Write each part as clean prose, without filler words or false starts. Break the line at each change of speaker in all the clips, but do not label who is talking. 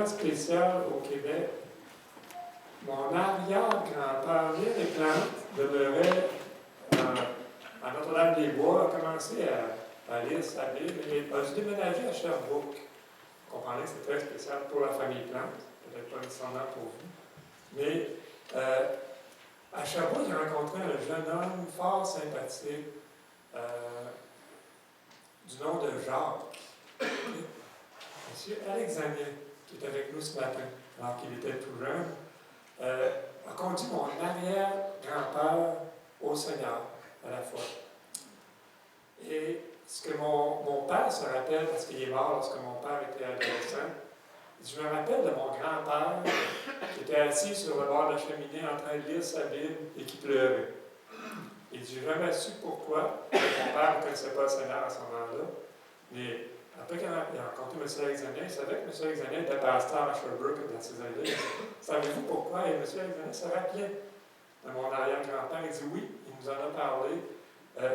spécial au Québec. Mon arrière-grand-père, né des Plantes, demeurait à Notre-Dame-des-Bois, a commencé à lire sa Bible et a dû déménager à Sherbrooke. Vous comprenez que c'est très spécial pour la famille Plante, peut-être pas nécessairement pour vous. Mais à Sherbrooke, j'ai rencontré un jeune homme fort sympathique du nom de Jacques. Monsieur Alexandre, qui est avec nous ce matin, alors qu'il était tout jeune, a conduit mon arrière-grand-père au Seigneur à la fois. Et ce que mon père se rappelle, parce qu'il est mort lorsque mon père était adolescent, je me rappelle de mon grand-père qui était assis sur le bord de la cheminée en train de lire sa Bible et qui pleurait. Il dit, j'ai jamais su pourquoi. Mon père ne connaissait pas le Seigneur à ce moment-là, mais après qu'il a rencontré M. Alexandrien, il savait que M. Alexandrien était pasteur à Sherbrooke dans ces années. Savez-vous pourquoi? Et M. Alexandrien se rappelait de mon arrière-grand-père. Il dit oui, il nous en a parlé.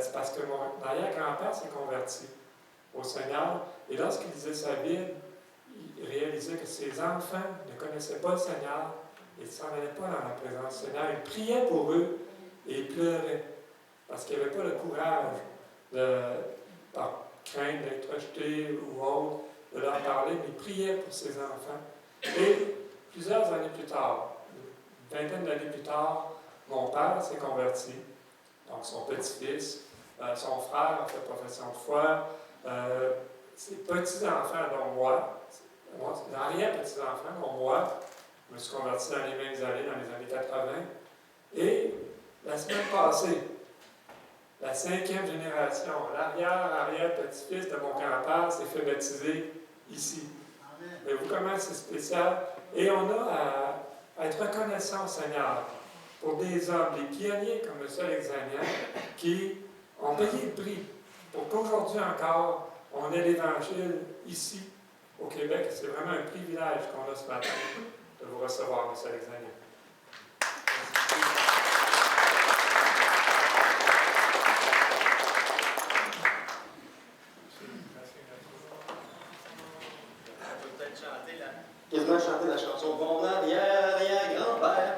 C'est parce que mon arrière-grand-père s'est converti au Seigneur. Et lorsqu'il lisait sa Bible, il réalisait que ses enfants ne connaissaient pas le Seigneur et ne s'en allaient pas dans la présence du Seigneur. Il priait pour eux et il pleurait parce qu'il n'avait pas le courage par crainte d'être rejeté ou autre, de leur parler, mais il priait pour ses enfants. Et plusieurs années plus tard, une vingtaine d'années plus tard, mon père s'est converti. Donc son petit-fils, son frère a fait profession de foi, ses petits-enfants, dont moi, l'arrière-petits-enfants, dont moi, je me suis converti dans les mêmes années, dans les années 80. Et la semaine passée, la 5e génération, l'arrière-petit-fils de mon grand-père s'est fait baptiser ici. Mais vous, comment c'est spécial? Et on a à être reconnaissant au Seigneur pour des hommes, des pionniers comme M. Alexandrien, qui ont payé le prix pour qu'aujourd'hui encore, on ait l'Évangile ici, au Québec. C'est vraiment un privilège qu'on a ce matin de vous recevoir, M. Alexandrien.
Quasiment chanter la chanson Mon arrière-grand-père.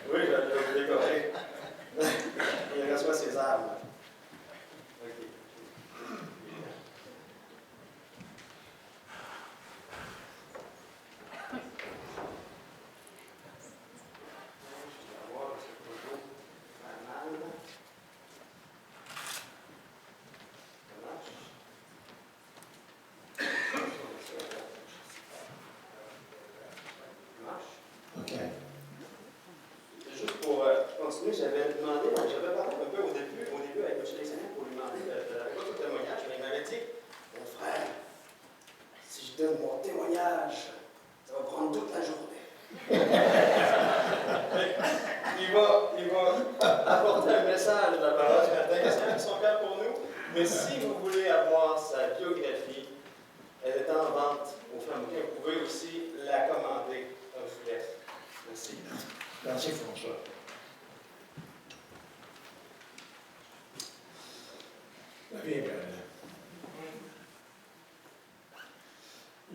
Oui, je vais le décorer. Il reçoit ses armes. OK. J'avais parlé un peu au début avec M. Alexandrien pour lui demander de la réponse au témoignage, mais il m'avait dit, mon frère, si je donne mon témoignage, ça va prendre toute la journée. il va apporter un message de la parole ce matin, que son cœur pour nous, mais si vous voulez avoir sa biographie, elle est en vente au Flamboyant. Vous pouvez aussi la commander. Donc, je vous laisse. Merci.
Merci François. La vie est belle.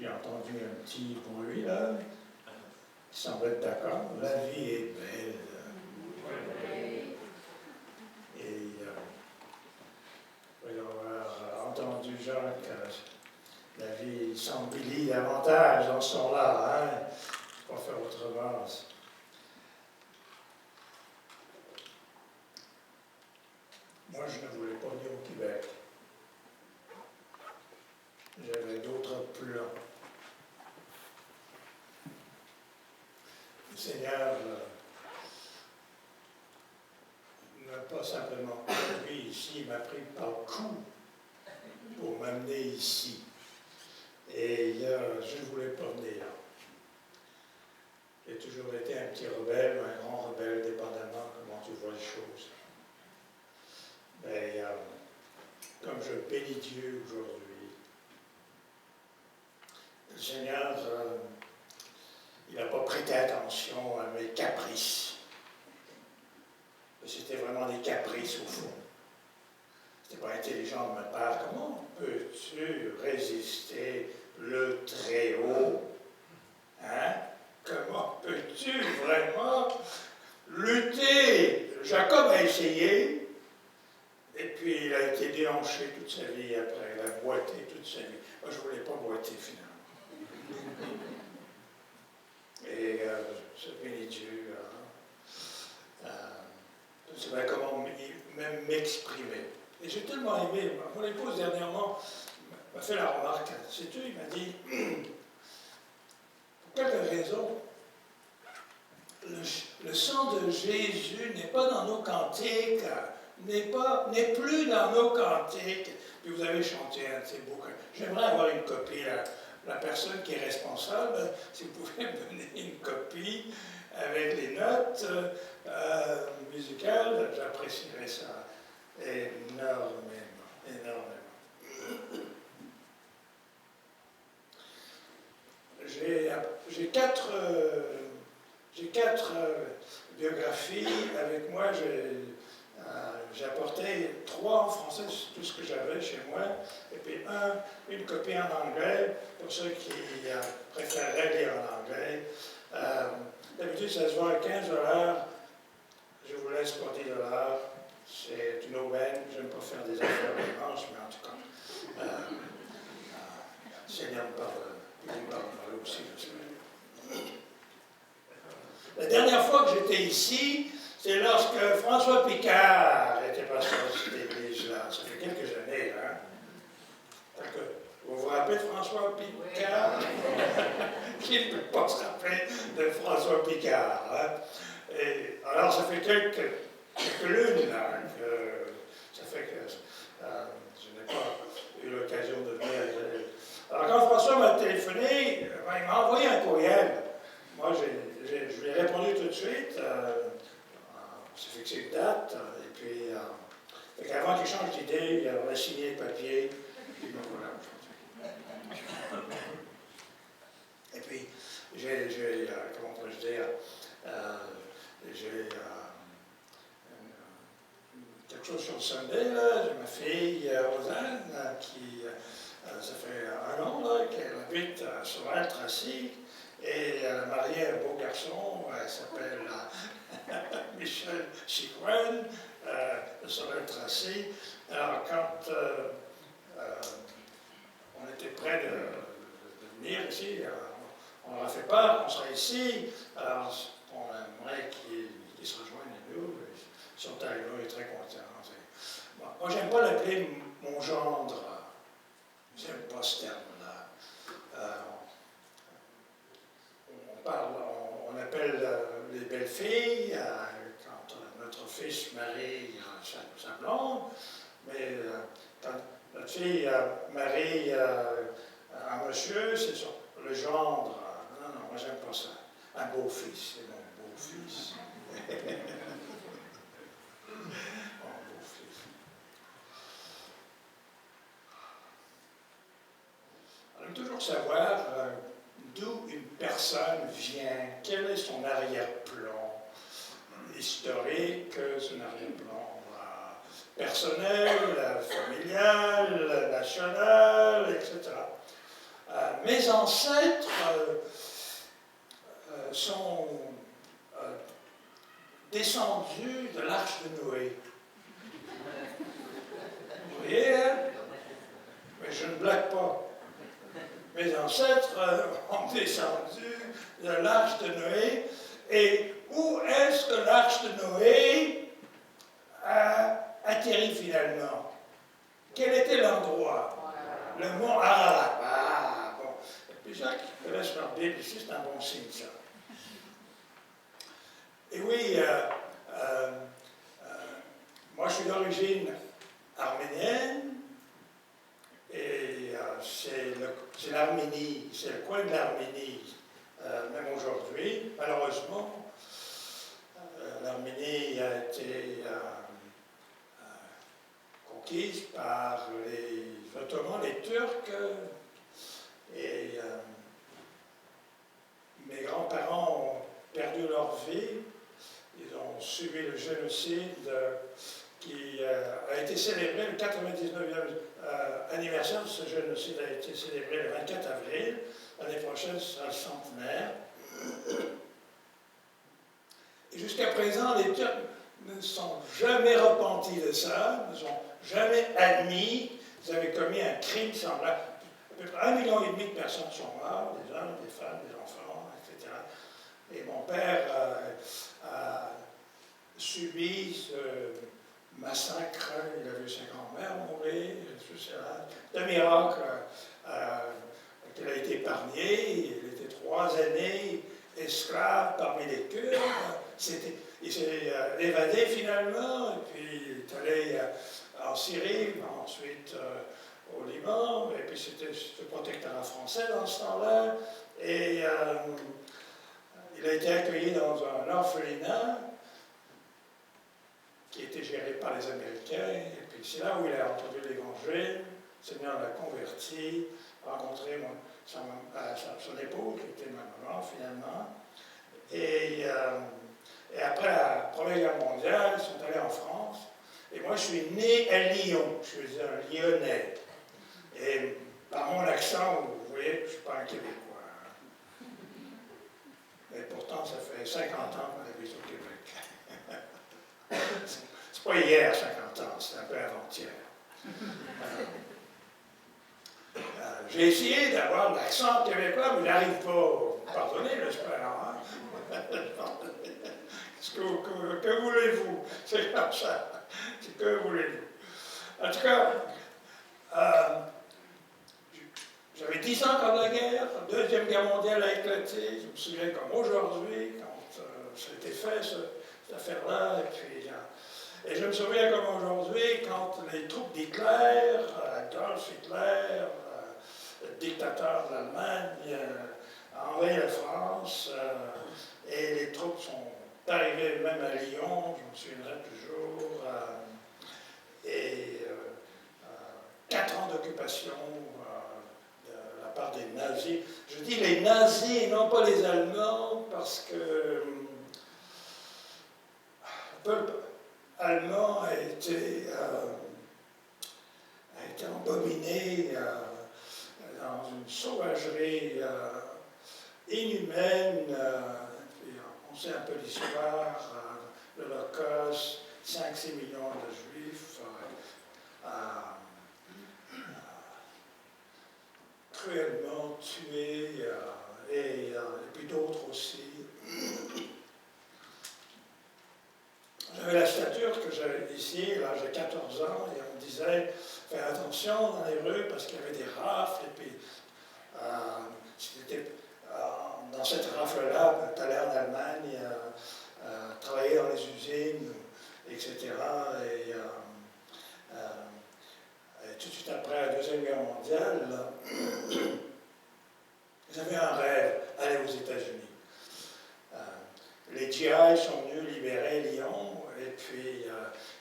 J'ai entendu un petit bruit là. Il semble être d'accord. La vie est belle. Et après avoir entendu Jacques, la vie s'embellit davantage dans ce temps-là. Hein? Pas faire autrement. Moi, je ne voulais pas venir au Québec. J'avais d'autres plans. Le Seigneur n'a pas simplement conduit ici, il m'a pris par le cou pour m'amener ici. Et je ne voulais pas venir. J'ai toujours été un petit rebelle, un grand rebelle, dépendamment comment tu vois les choses. Mais comme je bénis Dieu aujourd'hui, le Seigneur, il n'a pas prêté attention à mes caprices. C'était vraiment des caprices au fond. C'était pas intelligent de ma part. Comment peux-tu résister le été finalement. Et je bénis Dieu. Je ne sais pas comment même m'exprimer. Et j'ai tellement aimé, mon épouse dernièrement m'a fait la remarque, sais-tu, il m'a dit, pour quelque raison, le sang de Jésus n'est pas dans nos cantiques, n'est plus dans nos cantiques. Puis vous avez chanté un de ces bouquins. J'aimerais avoir une copie. La personne qui est responsable, si vous pouvez me donner une copie avec les notes musicales, j'apprécierais ça énormément, énormément. J'ai quatre biographies avec moi. J'ai apporté 3 en français, c'est tout ce que j'avais chez moi, et puis une copie en anglais, pour ceux qui préféreraient lire en anglais. D'habitude, ça se vend à 15 $. Je vous laisse pour 10 $. C'est une aubaine. Je n'aime pas faire des affaires dimanche, mais en tout cas, le Seigneur me parle aussi, j'espère. La dernière fois que j'étais ici, c'est lorsque François Picard était pasteur de cette église-là. Ça fait quelques années, hein? Vous vous rappelez de François Picard? Qui ne peut pas se rappeler de François Picard? Hein? Et, alors, ça fait quelques lunes, là, ça fait que je n'ai pas eu l'occasion de venir. Alors, quand François m'a téléphoné, il m'a envoyé un courriel. Moi, je lui ai répondu tout de suite. On s'est fixé une date. Et puis, avant qu'il change d'idée, on a signé le papier. Et puis, voilà. Et puis, comment pourrais-je dire, j'ai quelque chose sur le Sunday, là. J'ai ma fille, Rosanne, qui, ça fait 1 an, là, qu'elle habite à Sorel-Tracy. Et elle a marié un beau garçon, elle s'appelle Michel Chicoine, de Sorel-Tracy. Alors, quand on était près de venir ici, on leur a fait part, on sera ici. Alors, on aimerait qu'ils se rejoignent à nous. Ils sont arrivés, ils sont très contents. Bon, moi, j'aime pas l'appeler mon gendre. J'aime pas ce terme-là. On appelle les belles-filles quand notre fils marie sa blonde, mais quand notre fille marie un monsieur, c'est le gendre. Non, moi j'aime pas ça. Un beau-fils, c'est mon beau-fils. Mon beau-fils. On aime toujours savoir d'où une personne vient, quel est son arrière-plan historique, son arrière-plan personnel, familial, national, etc. Mes ancêtres sont descendus de l'arche de Noé. Vous voyez, hein? Mais je ne blague pas. Mes ancêtres ont descendu de l'arche de Noé. Et où est-ce que l'arche de Noé a atterri finalement? Quel était l'endroit? Le mont Ararat. Ah, bon. Il y a plusieurs qui connaissent leur Bible ici, c'est un bon signe, ça. Et oui, moi je suis d'origine arménienne. Et c'est l'Arménie, c'est le coin de l'Arménie, même aujourd'hui. Malheureusement, l'Arménie a été conquise par les Ottomans, les Turcs. Et mes grands-parents ont perdu leur vie. Ils ont subi le génocide qui a été célébré le 99e anniversaire de ce génocide a été célébré le 24 avril. L'année prochaine, ce sera le centenaire. Et jusqu'à présent, les Turcs ne sont jamais repentis de ça, ne sont jamais admis qu'ils avaient commis un crime semblable. peu près 1,5 million de personnes sont mortes, des hommes, des femmes, des enfants, etc. Et mon père a subi ce massacre, il a vu sa grand-mère mourir, tout cela. C'est un miracle qu'il a été épargné, il était 3 années esclave parmi les Kurdes. Il s'est évadé finalement, et puis il est allé en Syrie, ensuite au Liban, et puis c'était le protectorat français dans ce temps-là. Et il a été accueilli dans un orphelinat qui était géré par les Américains, et puis c'est là où il a entendu l'Évangile. Le Seigneur l'a converti, rencontré son épouse, qui était ma maman finalement. Et après la Première Guerre mondiale, ils sont allés en France. Et moi, je suis né à Lyon. Je suis un Lyonnais. Et par mon accent, vous voyez que je ne suis pas un Québécois. Mais pourtant, ça fait 50 ans qu'on habite au Québec. C'est pas hier, 50 ans, c'est un peu avant-hier. J'ai essayé d'avoir l'accent québécois, mais il n'arrive pas. Pardonnez, j'espère. Hein? Que voulez-vous? C'est comme ça. Que voulez-vous? En tout cas, j'avais 10 ans quand la guerre, la Deuxième Guerre mondiale a éclaté. Je me souviens comme aujourd'hui, quand ça a été fait, cette affaire-là. Et je me souviens comme aujourd'hui, quand les troupes d'Hitler, Adolf Hitler, le dictateur de l'Allemagne, a envahi la France, et les troupes sont arrivées même à Lyon, je me souviendrai toujours, et 4 ans d'occupation de la part des nazis. Je dis les nazis et non pas les Allemands, parce que le peuple allemand a été embobiné dans une sauvagerie inhumaine. Puis on sait un peu l'histoire, l'Holocauste, 5-6 millions de Juifs, cruellement tués, et puis d'autres aussi. J'avais la stature que j'avais ici, là j'ai 14 ans, et on me disait, fais attention dans les rues parce qu'il y avait des rafles, et puis dans cette rafle-là, tu allais en Allemagne, travailler dans les usines, etc. Et tout de suite après la Deuxième Guerre mondiale, j'avais un rêve, aller aux États-Unis. Les GI sont venus libérer Lyon, et puis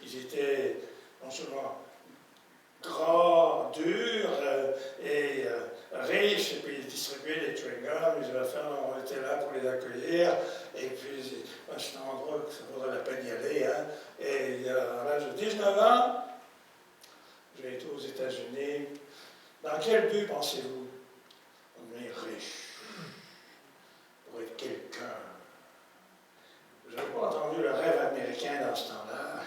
ils étaient non seulement gras, durs et riches, et puis ils distribuaient des chewing-gums, les enfants on était là pour les accueillir, et puis c'est un endroit que ça vaudrait la peine d'y aller. Hein. Et à l'âge de 19 ans, j'ai été aux États-Unis. Dans quel but pensez-vous? Devenir riche, pour être quelqu'un. Je n'avais pas entendu le rêve américain dans ce temps-là.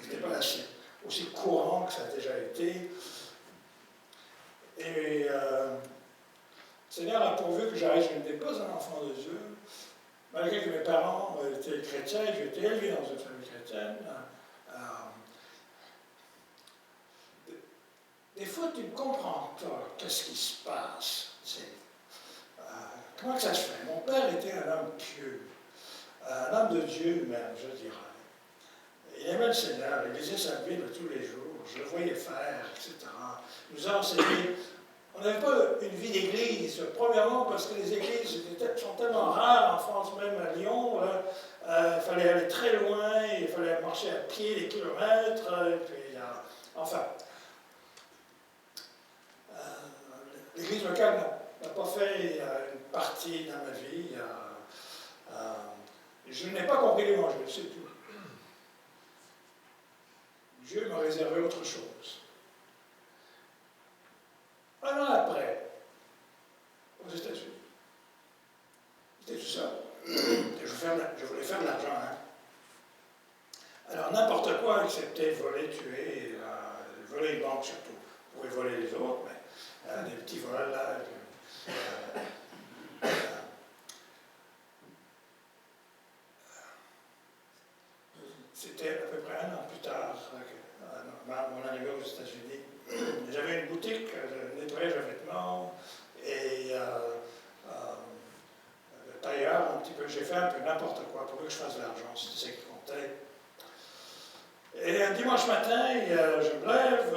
Il n'était pas aussi courant que ça a déjà été. Et le Seigneur a pourvu que j'arrive, je n'étais pas un enfant de Dieu. Malgré que mes parents étaient chrétiens, j'ai été élevé dans une famille chrétienne. Des fois, tu ne comprends pas qu'est-ce qui se passe. Comment ça se fait? Mon père était un homme pieux, un homme de Dieu même, je dirais. Il aimait le Seigneur, il lisait sa Bible tous les jours, je le voyais faire, etc. Il nous a enseigné. On n'avait pas une vie d'église, premièrement parce que les églises sont tellement rares en France, même à Lyon. Il fallait aller très loin, il fallait marcher à pied des kilomètres, et puis, enfin. L'église locale n'a pas fait une partie dans ma vie. Je n'ai pas compris l'Évangile, c'est tout. Dieu m'a réservé autre chose. Un an après, aux États-Unis, j'étais tout seul. Je voulais faire de l'argent. Hein. Alors, n'importe quoi, excepté voler, tuer, voler une banque surtout. Vous pouvez voler les autres, mais des petits c'était à peu près 1 an plus tard, mon arrivée aux États-Unis. J'avais une boutique de nettoyage de vêtements et de tailleur, un petit peu. J'ai fait un peu n'importe quoi pour que je fasse de l'argent, c'était ce qui comptait. Et un dimanche matin, je me lève,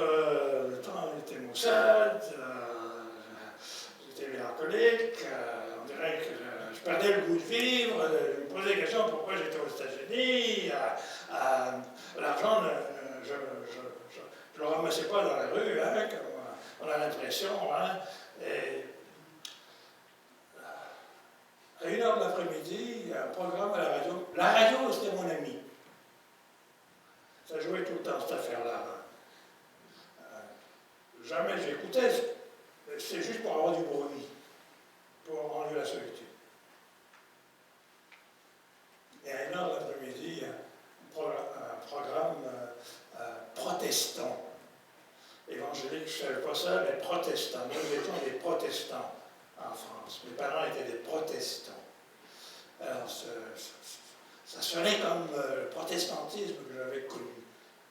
le temps était maussade, j'étais mélancolique, on dirait que je perdais le goût de vivre, je me posais la question pourquoi j'étais aux États-Unis, l'argent, je ne le ramassais pas dans la rue, hein, comme on a l'impression. Hein, et à 1h de l'après-midi, il y a un programme à la radio. La radio, c'était mon ami. Ça jouait tout le temps, cette affaire-là. Jamais j'écoutais, c'est juste pour avoir du bruit, pour enlever la solitude. Et à 1h de l'après-midi, un programme protestant. Évangélique, je ne savais pas ça, mais protestant. Nous étions des protestants en France. Mes parents étaient des protestants. Alors, ça sonnait comme le protestantisme que j'avais connu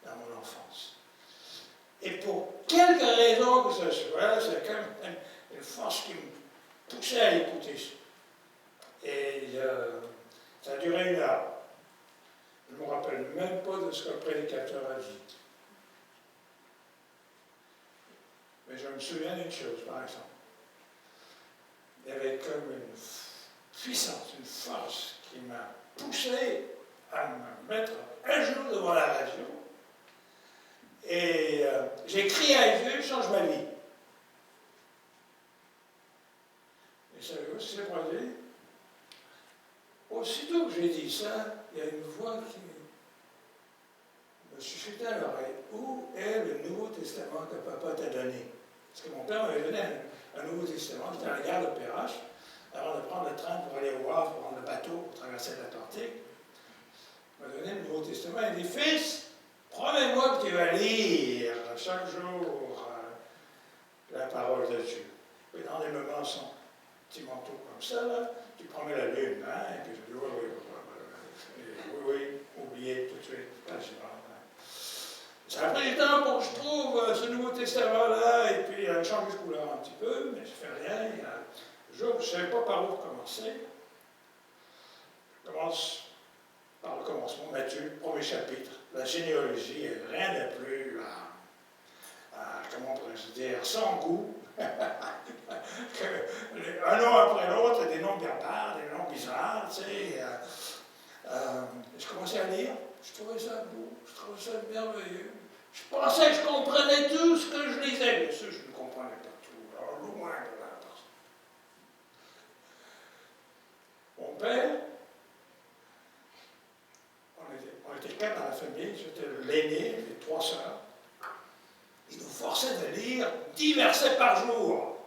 dans mon enfance. Et pour quelque raison que ce soit, c'est quand même une force qui me poussait à écouter ça. Et ça a duré 1 heure. Je ne me rappelle même pas de ce que le prédicateur a dit. Mais je me souviens d'une chose, par exemple. Il y avait comme une puissance, une force qui m'a poussé à me mettre un genou devant la radio. Et j'ai crié à Dieu, change ma vie. Et savez-vous ce qui s'est produit? Aussitôt que j'ai dit ça, il y a une voix qui me chuchotait à l'oreille. Où est le Nouveau Testament que papa t'a donné? Parce que mon père m'avait donné un Nouveau Testament, c'était à la gare de Perrache, avant de prendre le train pour aller au Havre, pour prendre le bateau, pour traverser l'Atlantique. Il m'a donné le Nouveau Testament. Il dit, fils, promets-moi que tu vas lire chaque jour la parole de Dieu. Et dans des moments, son petit manteau comme ça, là, tu promets la lune, hein, et puis je dis, oui, oubliez tout de suite, quasiment. Ça a pris du temps pour que je trouve ce Nouveau Testament-là, et puis changer de couleur un petit peu, mais je ne fais rien. Il y a un jour, je ne savais pas par où commencer. Je commence par le commencement, Matthieu, premier chapitre, la généalogie, et rien de plus, comment pourrais-je dire, sans goût, que un nom après l'autre, des noms barbares, des noms bizarres, tu sais. Je commençais à lire, je trouvais ça beau, je trouvais ça merveilleux. Je pensais que je comprenais tout ce que je lisais, bien sûr, je ne comprenais pas tout, alors loin de là. Mon père, on était 4 dans la famille, j'étais l'aîné, les 3 sœurs. Il nous forçait de lire 10 versets par jour.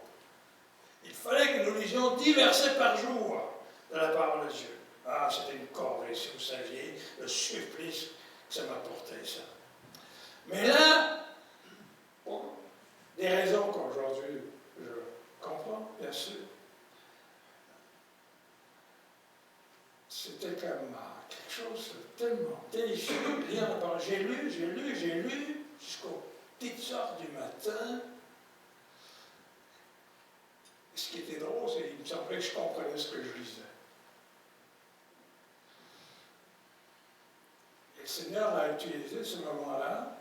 Il fallait que nous lisions 10 versets par jour de la parole de Dieu. Ah, c'était une corvée, si vous saviez, le supplice que ça m'apportait, ça. Mais là, pour des raisons qu'aujourd'hui je comprends, bien sûr, c'était comme quelque chose de tellement délicieux de lire la parole. J'ai lu, jusqu'aux petites heures du matin. Ce qui était drôle, c'est qu'il me semblait que je comprenais ce que je lisais. Et le Seigneur a utilisé ce moment-là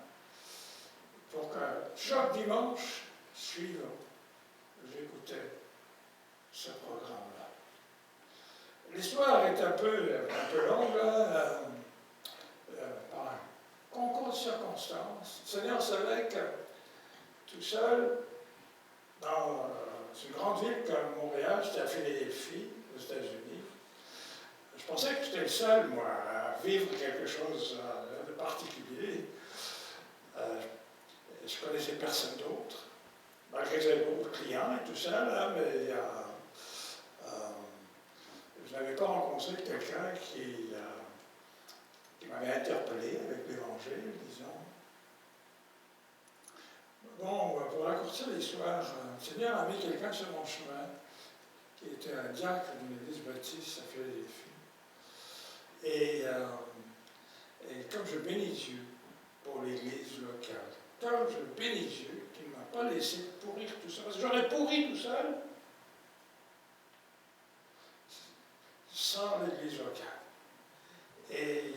pour que chaque dimanche suivant, j'écoutais ce programme-là. L'histoire est un peu longue, là, par un concours de circonstances. Le Seigneur savait que tout seul, dans une grande ville comme Montréal, j'étais à Philadelphie, aux États-Unis. Je pensais que j'étais le seul, moi, à vivre quelque chose de particulier. Je connaissais personne d'autre, malgré que j'avais beaucoup de clients et tout ça, là, mais je n'avais pas rencontré quelqu'un qui m'avait interpellé avec l'Évangile, disons. Bon, pour raccourcir l'histoire, le Seigneur a mis quelqu'un sur mon chemin, qui était un diacre d'une église baptiste à Philadelphie. Et Et comme je bénis Dieu pour l'Église locale, comme je bénis Dieu qui ne m'a pas laissé pourrir tout seul, parce que j'aurais pourri tout seul sans l'Église locale. Et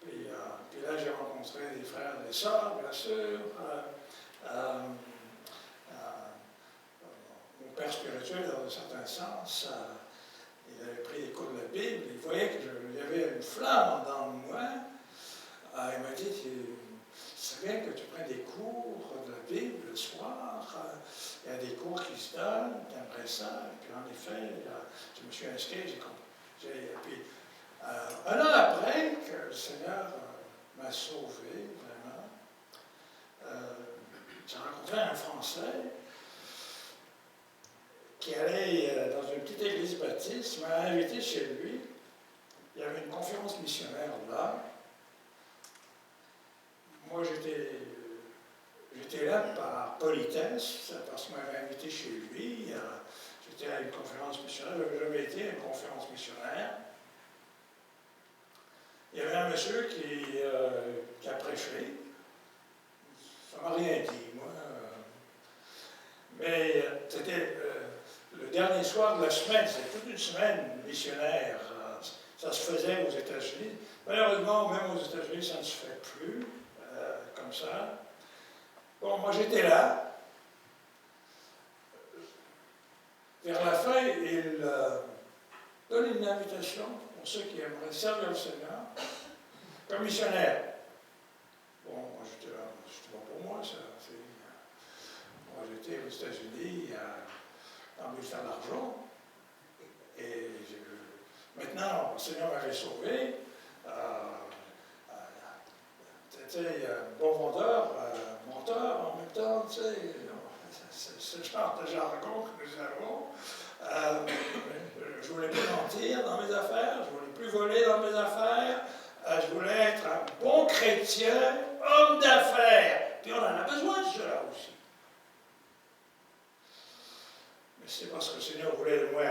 puis là, j'ai rencontré des frères et des sœurs, bien sûr. Mon père spirituel, dans un certain sens, il avait pris des cours de la Bible, il voyait qu'il y avait une flamme dans moi. Il m'a dit, c'est bien que tu prennes des cours de la Bible le soir, il y a des cours qui se donnent, tu aimerais ça. Et puis en effet, je me suis inscrit, j'ai compris. Puis, un an après que le Seigneur m'a sauvé, vraiment, j'ai rencontré un Français qui allait dans une petite église baptiste, m'a invité chez lui. Il y avait une conférence missionnaire là. Moi, j'étais là par politesse, parce qu'il m'avait invité chez lui. J'étais à une conférence missionnaire, je n'avais jamais été à une conférence missionnaire. Il y avait un monsieur qui a prêché. Ça ne m'a rien dit, moi. Mais c'était le dernier soir de la semaine, c'était toute une semaine missionnaire. Ça se faisait aux États-Unis. Malheureusement, même aux États-Unis, ça ne se fait plus, comme ça. Bon, moi j'étais là. Vers la fin, il donne une invitation pour ceux qui aimeraient servir le Seigneur comme missionnaire. Bon, moi j'étais là, c'était pas pour moi ça. Moi j'étais aux États-Unis dans le but de faire de l'argent. Et maintenant, le Seigneur m'avait sauvé. C'était un bon vendeur, menteur en même temps, tu sais. C'est le genre de jargon que nous avons. Je voulais plus mentir dans mes affaires, je voulais plus voler dans mes affaires, je voulais être un bon chrétien, homme d'affaires. Puis on en a besoin de cela aussi. Mais c'est parce que le Seigneur voulait de moi.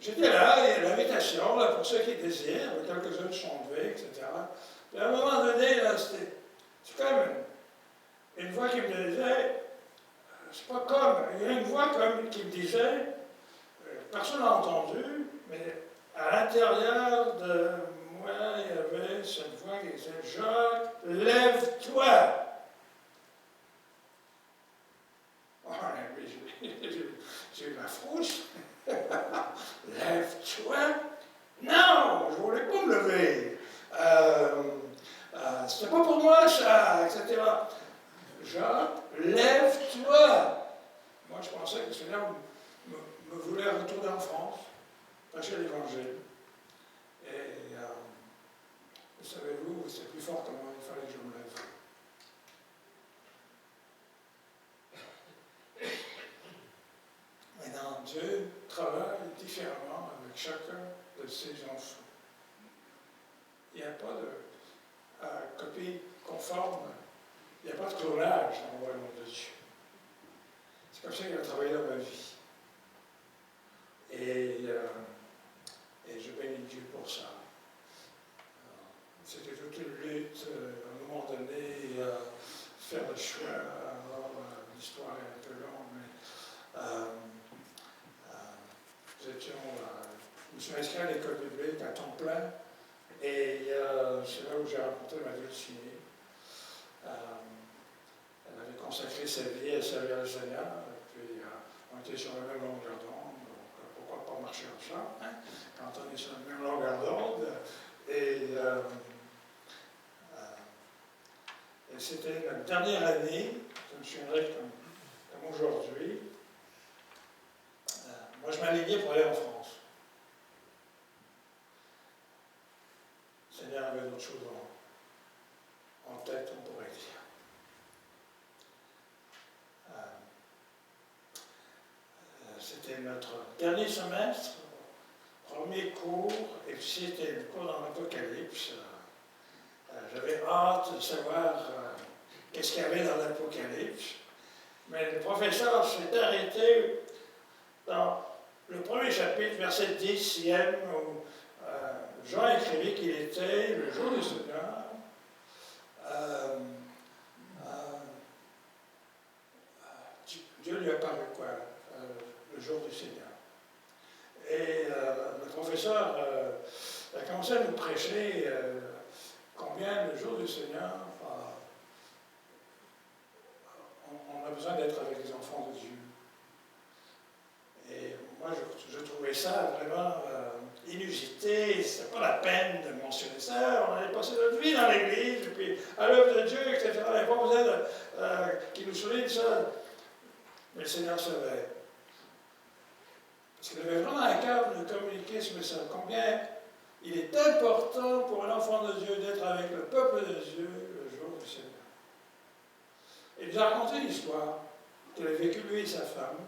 J'étais là, et l'invitation, là, pour ceux qui désirent, quelques-uns sont levés, etc. Puis à un moment donné, là, c'est comme une voix qui me disait, c'est pas comme, il y a une voix comme qui me disait, personne n'a entendu, mais à l'intérieur de moi, il y avait cette voix qui disait, Jacques, lève-toi! Oh, j'ai eu la frousse. Lève-toi! Non, je ne voulais pas me lever. C'était pas pour moi ça, etc. Jacques, lève-toi! Moi, je pensais que le Seigneur me voulait retourner en France, prêcher l'Évangile. Et vous savez-vous, c'était plus fort que moi, il fallait que je me lève. Maintenant, Dieu travaille différemment avec chacun de ses enfants. Il n'y a pas de copie conforme, il n'y a pas de clonage dans le royaume de Dieu. C'est comme ça qu'il a travaillé dans ma vie. Et je bénis Dieu pour ça. C'était toute une lutte, à un moment donné, faire le choix. Alors, l'histoire est un peu longue, mais je me suis inscrit à l'école biblique à temps plein, et c'est là où j'ai rencontré ma dulcinée. Elle avait consacré sa vie à servir le Seigneur, et puis on était sur la même longueur d'onde, donc pourquoi pas marcher ensemble, hein, quand on est sur la même longueur d'onde. Et c'était la dernière année, je me souviendrai comme aujourd'hui. Moi, je m'alignais pour aller en France. Le Seigneur avait d'autres choses en tête, on pourrait dire. C'était notre dernier semestre, premier cours, et puis c'était le cours dans l'Apocalypse. J'avais hâte de savoir qu'est-ce qu'il y avait dans l'Apocalypse. Mais le professeur s'est arrêté dans le premier chapitre, verset 10e, où Jean écrivit qu'il était, le jour du Seigneur, Dieu lui a parlé quoi? Le jour du Seigneur. Et le professeur a commencé à nous prêcher combien le jour du Seigneur, on a besoin d'être avec les enfants de Dieu. Et moi, je trouvais ça vraiment inusité. C'était pas la peine de mentionner ça. On allait passer notre vie dans l'Église, et puis à l'œuvre de Dieu, etc. Il n'y a pas besoin qu'il nous souligne ça. Mais le Seigneur savait. Parce qu'il avait vraiment à cœur de communiquer ce message. Combien il est important pour un enfant de Dieu d'être avec le peuple de Dieu le jour du Seigneur. Il nous a raconté l'histoire qu'il a vécue lui et sa femme.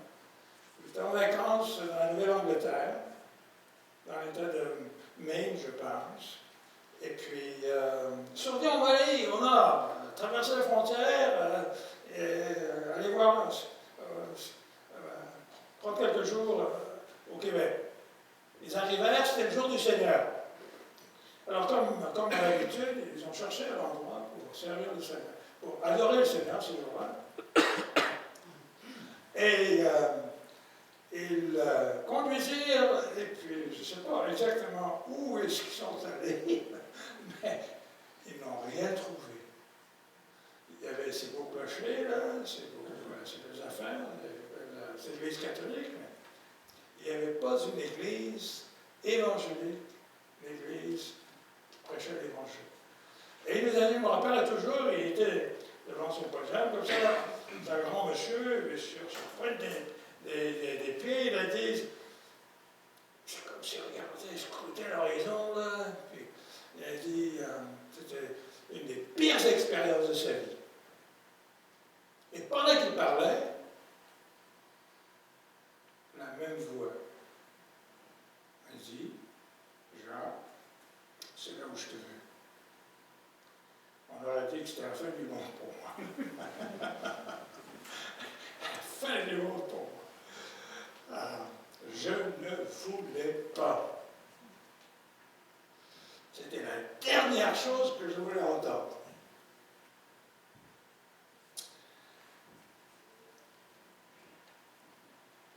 Il était en vacances dans la Nouvelle-Angleterre, dans l'État de Maine, je pense. Et puis, ils se sont dit, on va aller au nord, traverser la frontière, et aller voir, prendre quelques jours au Québec. Ils arrivèrent, c'était le jour du Seigneur. Alors, comme d'habitude, ils ont cherché un endroit pour servir le Seigneur, pour adorer le Seigneur ces jours-là. Et ils conduisirent, et puis je ne sais pas exactement où est-ce qu'ils sont allés, mais ils n'ont rien trouvé. Il y avait ces beaux clochers, là, ces belles affaires, c'est l'église catholique, mais il n'y avait pas une église évangélique, une église qui prêchait l'évangile. Et il nous a dit, je me rappelle toujours, il était devant son podium, comme ça, un grand monsieur, sur son point des pieds, il a dit, c'est comme s'il regardait, scrutait l'horizon, là, puis il a dit, c'était une des pires expériences de sa vie. Et pendant qu'il parlait, la même voix a dit, Jean, c'est là où je te veux. On aurait dit que c'était la fin du monde pour moi. La fin du monde pour moi. Je ne voulais pas. C'était la dernière chose que je voulais entendre.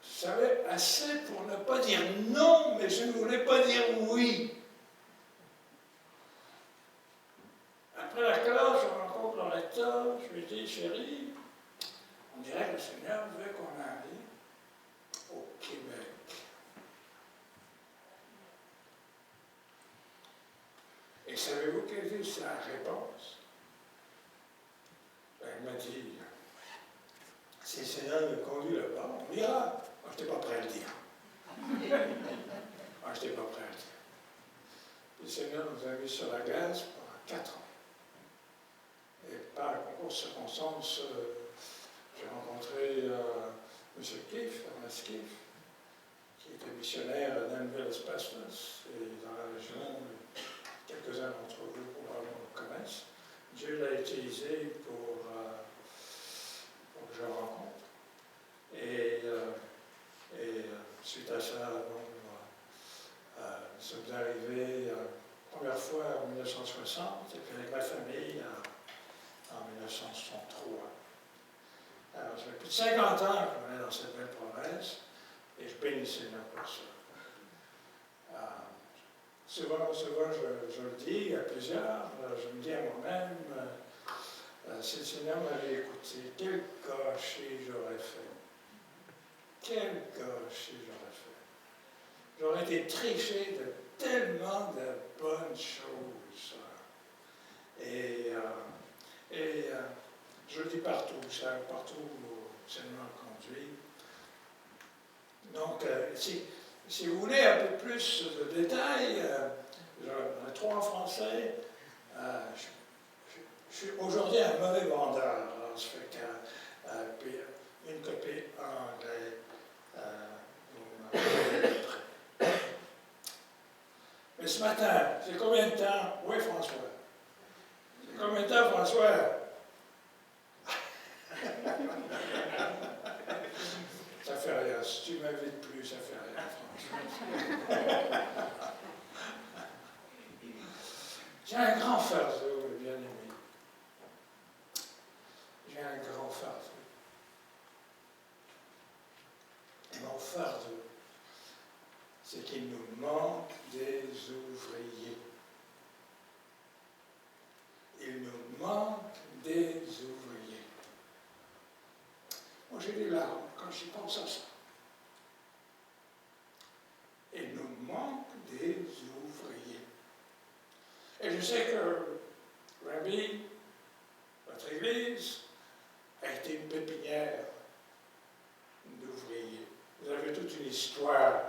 Je savais assez pour ne pas dire non, mais je ne voulais pas dire oui. Après la classe, je rencontre le recteur, je lui dis, chérie, on dirait que le Seigneur veut qu'on aille au Québec. Et savez-vous quelle est sa réponse? Elle m'a dit, si le Seigneur me conduit là-bas, on ira. Moi, je n'étais pas prêt à le dire. Moi, je n'étais pas prêt à le dire. Le Seigneur nous a mis sur la glace pendant 4 ans. Et par un concours de circonstances, j'ai rencontré M. Kiff, Ernest Kiff, qui était missionnaire à Danville-Asbestos, et dans la région, quelques-uns d'entre vous probablement le connaissent. Dieu l'a utilisé pour que je le rencontre. Et suite à ça, nous sommes arrivés première fois en 1960, et puis avec ma famille en 1963. Alors, ça fait plus de 50 ans qu'on est dans cette belle province, et je bénis le Seigneur pour ça. Souvent, je le dis à plusieurs, je me dis à moi-même, si le Seigneur m'avait écouté, quel gâchis j'aurais fait. Quel gâchis j'aurais fait. J'aurais été triché de tellement de bonnes choses. Et je le dis partout où le Seigneur conduit. Donc, si vous voulez un peu plus de détails, j'en ai 3 en français. Je suis aujourd'hui un mauvais vendeur, alors ça fait puis une copie en anglais. Mais ce matin, c'est combien de temps? Oui, François. C'est combien de temps, François? Ça fait rien. Si tu m'invites plus, ça fait rien, François. J'ai un grand fardeau, bien-aimé. J'ai un grand fardeau. Et mon fardeau, c'est qu'il nous manque des ouvriers. Il nous manque des ouvriers. Moi, j'ai des larmes quand j'y pense à ça. Il nous manque des ouvriers. Et je sais que Rabbi, votre église, a été une pépinière d'ouvriers. Vous avez toute une histoire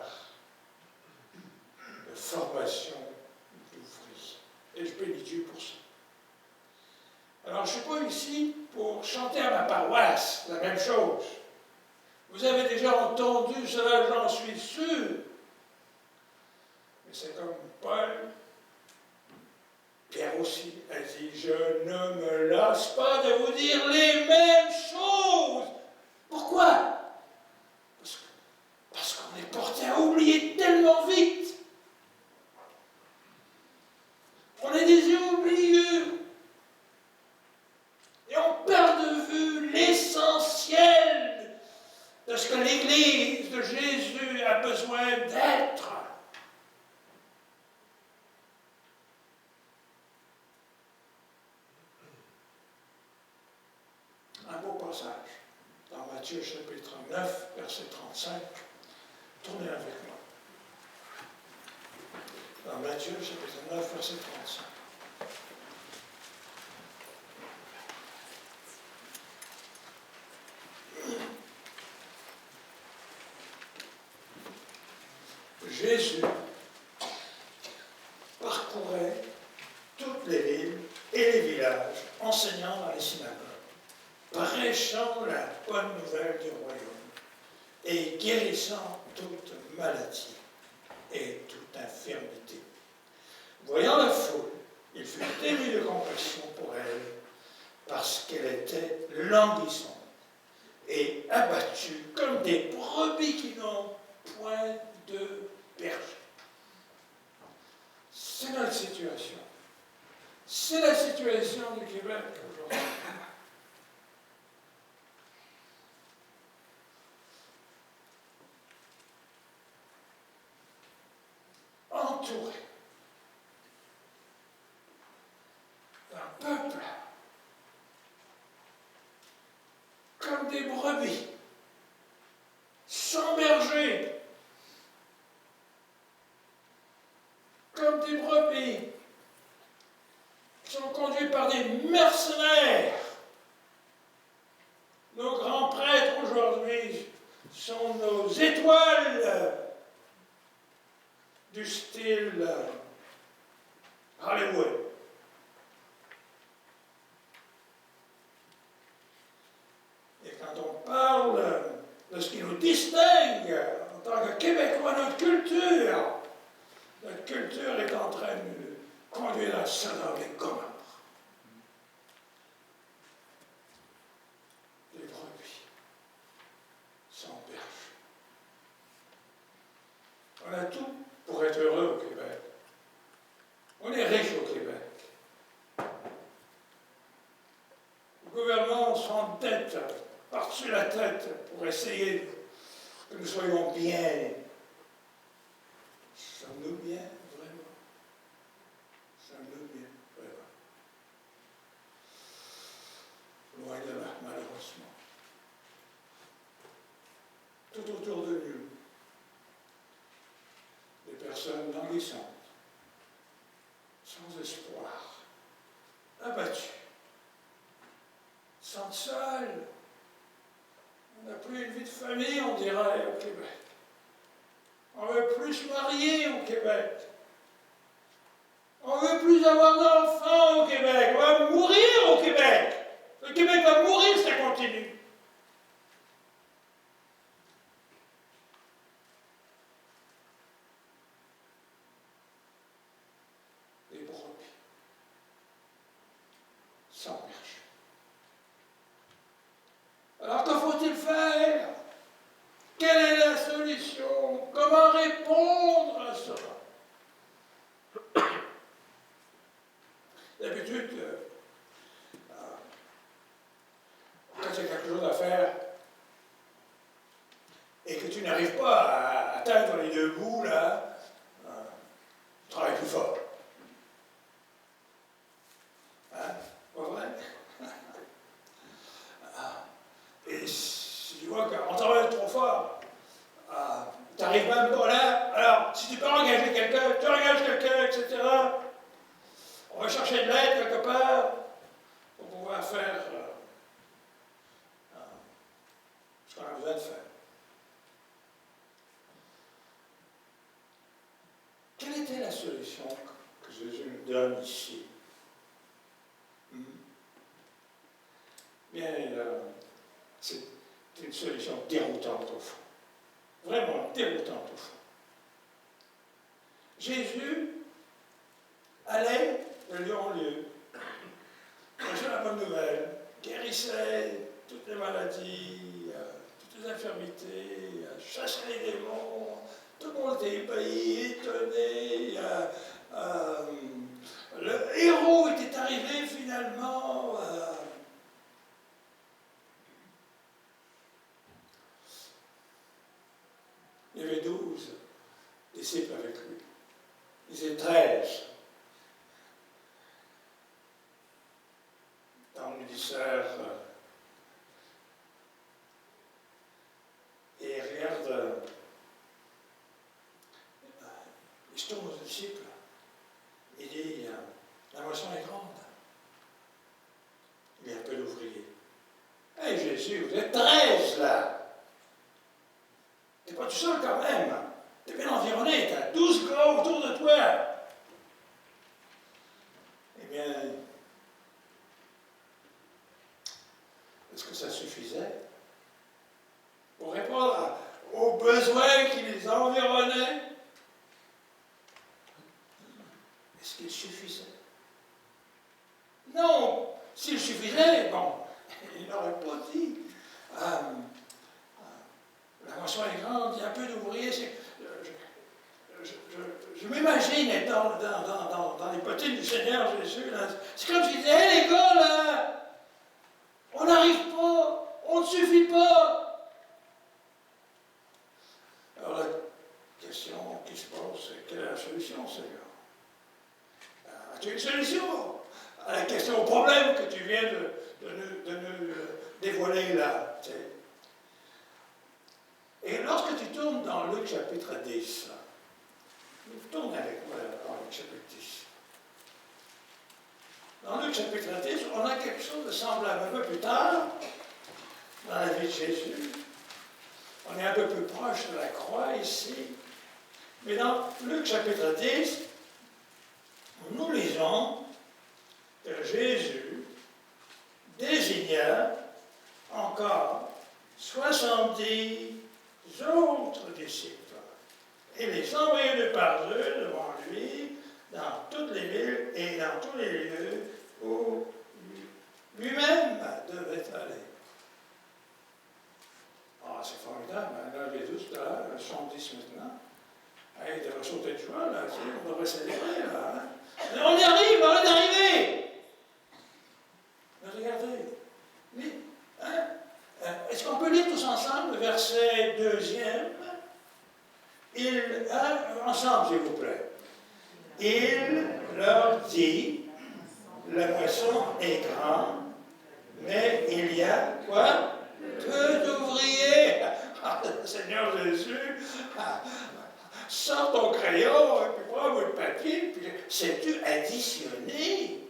de formation d'ouvriers. Et je bénis Dieu pour ça. Alors, je ne suis pas ici pour chanter à ma paroisse la même chose. Vous avez déjà entendu cela, j'en suis sûr. Mais c'est comme Paul, Pierre aussi a dit, je ne me lasse pas de vous dire les mêmes choses. Pourquoi? Parce qu'on est porté à oublier tellement vite. On est des yeux oublieux. Et on perd de vue l'essentiel de ce que l'Église de Jésus a besoin d'être. Un beau passage dans Matthieu chapitre 9, verset 35. Tournez avec moi. Dans Matthieu chapitre 9, verset 35. Jésus parcourait toutes les villes et les villages, enseignant dans les synagogues, prêchant la bonne nouvelle du royaume et guérissant toute maladie et toute infirmité. Voyant la foule, il fut ému de compassion pour elle, parce qu'elle était languissante et abattue comme des brebis qui n'ont point de berger. C'est notre situation. C'est la situation du Québec aujourd'hui. Entouré d'un peuple comme des brebis, sans berger, comme des brebis qui sont conduits par des mercenaires. Nos grands prêtres aujourd'hui sont nos étoiles du style Hollywood. Et quand on parle de ce qui nous distingue en tant que Québécois, notre culture est en train de nous conduire à Sodome et Gomorrhe. Des brebis sans berger. On a tout pour être heureux au Québec. On est riche au Québec. Le gouvernement s'endette par-dessus la tête pour essayer que nous soyons bien. Sommes-nous bien, vraiment? Sommes-nous bien, vraiment? Loin de là, malheureusement. Tout autour de nous, des personnes languissantes, sans espoir, abattues, sentent seules. On n'a plus une vie de famille, on dirait, au Québec. On ne veut plus se marier au Québec. On ne veut plus avoir d'enfants au Québec. On va mourir au Québec. Le Québec va mourir si ça continue. Des brebis. Sans berger. Alors que faut-il faire? Quelle est la solution? Comment répondre à cela? n'arrives pas à atteindre les deux bouts, là, travaille plus fort. Hein? Pas vrai? Et si tu vois qu'on travaille trop fort, tu n'arrives même pas là, alors si tu peux engager quelqu'un, tu engages quelqu'un, etc. On va chercher de l'aide quelque part pour pouvoir faire ce qu'on a besoin de faire. Quelle était la solution que Jésus nous donne ici? Bien, c'est une solution déroutante au fond. Vraiment déroutante au fond. Jésus allait de lieu en lieu, prêchait la bonne nouvelle, guérissait toutes les maladies, toutes les infirmités, chassait les démons, tout le monde était ébahi, étonné. Le héros était arrivé finalement. Il y avait 12 disciples avec lui. Ils étaient 13. Dans l'Éditeur, et regarde, il se tourne aux disciples. Il dit, la moisson est grande. Il y a peu d'ouvriers. Hé Jésus, vous êtes 13 là. Tu n'es pas tout seul quand même. Tu es bien environné, tu as 12 gars autour de toi. Eh bien, est-ce que ça suffisait pour répondre aux besoins qui les environnaient? Est-ce qu'il suffisait? Non. S'il suffisait, bon, il n'aurait pas dit. La moisson est grande, il y a peu d'ouvriers. Je m'imagine être dans les bottines du Seigneur Jésus. C'est comme s'il disait, hé les gars, là, on n'arrive pas, on ne suffit pas. Alors la question qui se pose, c'est quelle est la solution, Seigneur? As-tu une solution à la question, au problème que tu viens de nous dévoiler là? Tu sais. Et lorsque tu tournes dans Luc chapitre 10, tourne avec moi dans Luc chapitre 10. Dans Luc chapitre 10, on a quelque chose de semblable. Un peu plus tard, dans la vie de Jésus, on est un peu plus proche de la croix ici. Mais dans Luc chapitre 10, nous lisons que Jésus désigna encore 70 autres disciples et les envoya deux par deux devant lui dans toutes les villes et dans tous les lieux où lui-même devait aller. Ah, c'est formidable, hein? Là, les 12 tout à l'heure, 70 maintenant. Hey, il devrait sauter de joie, là, on devrait célébrer, là. Hein? On y arrive, on est arrivé! Mais regardez, mais, hein? Est-ce qu'on peut lire tous ensemble le verset 2e? Ensemble, s'il vous plaît. Il leur dit, la moisson est grande, mais il y a quoi? Peu d'ouvriers. Le Seigneur Jésus, sors ton crayon, puis prends un bout de papier, puis sais-tu additionner?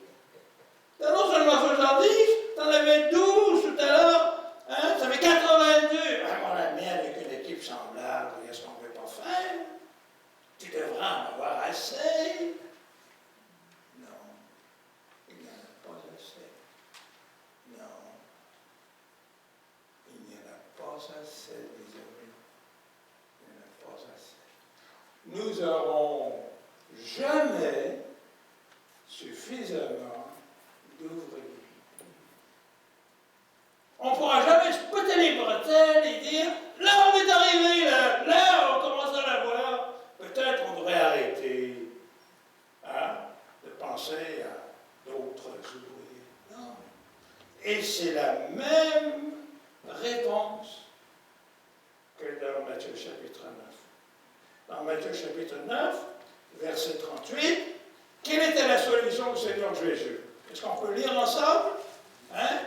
Non seulement 70, t'en avais 12 tout à l'heure, hein? Ça fait 82. On l'a mis avec une équipe semblable, qu'est-ce qu'on ne peut pas faire? Tu devras en avoir assez. Non, il n'y en a pas assez. Non, il n'y en a pas assez, mes amis. Il n'y en a pas assez. Nous n'aurons jamais suffisamment d'ouvriers. On ne pourra jamais se péter les bretelles et dire là on est arrivé, là on commence à l'avoir. Peut-être on devrait arrêter de penser à d'autres ouvriers. Non. Et c'est la même réponse que dans Matthieu chapitre dans Matthieu chapitre 9, verset 38, quelle était la solution du Seigneur Jésus? Est-ce qu'on peut lire ensemble? Hein?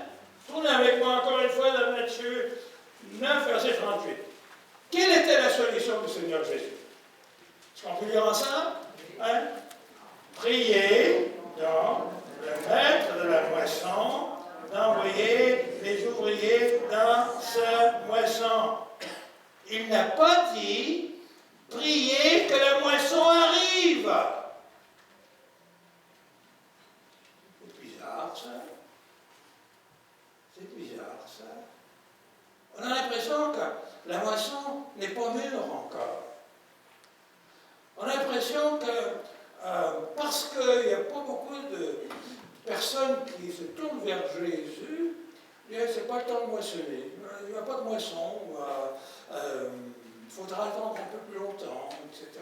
Tournez avec moi encore une fois dans Matthieu 9, verset 38. Quelle était la solution du Seigneur Jésus? Est-ce qu'on peut lire ensemble? Hein? Priez donc le maître de la moisson d'envoyer les ouvriers dans sa moisson. Il n'a pas dit priez que la moisson arrive. C'est bizarre ça. C'est bizarre ça. On a l'impression que la moisson n'est pas mûre encore. On a l'impression que parce qu'il n'y a pas beaucoup de personnes qui se tournent vers Jésus, ce n'est pas le temps de moissonner. Il n'y a pas de moisson, il faudra attendre un peu plus longtemps, etc.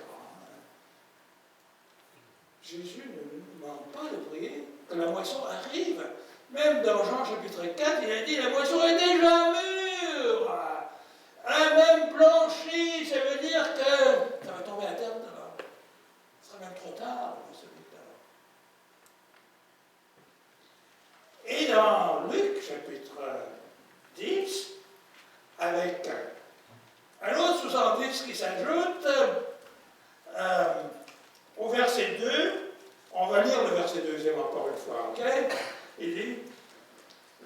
Jésus ne nous demande pas de prier, que la moisson arrive. Même dans Jean chapitre 4, il a dit la moisson est déjà mûre. Elle a même blanchi, ça veut dire que ça va tomber à terre tout à l'heure. Ce sera même trop tard, vous savez tout à l'heure. Et dans Luc chapitre 10, avec un autre 70 qui s'ajoute, au verset 2, on va lire le verset 2e encore une fois, ok? Il dit,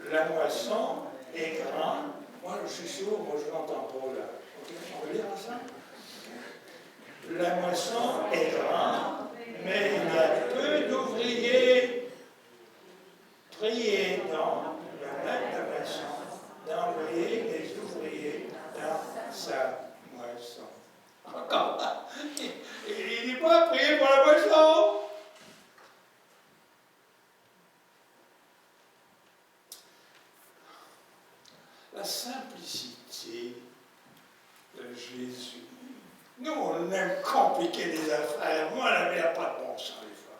la moisson est grande. Moi, je suis sourd, moi je n'entends pas là. Okay? On va lire ensemble? Okay. La moisson est grande, mais il y a peu d'ouvriers. Priez donc le maître de la moisson d'envoyer les ouvriers dans sa moisson. Encore, il ne dit pas prier pour la moisson. La simplicité de Jésus. Nous, on aime compliquer les affaires. Moi, la vie n'a pas de bon sens, des fois.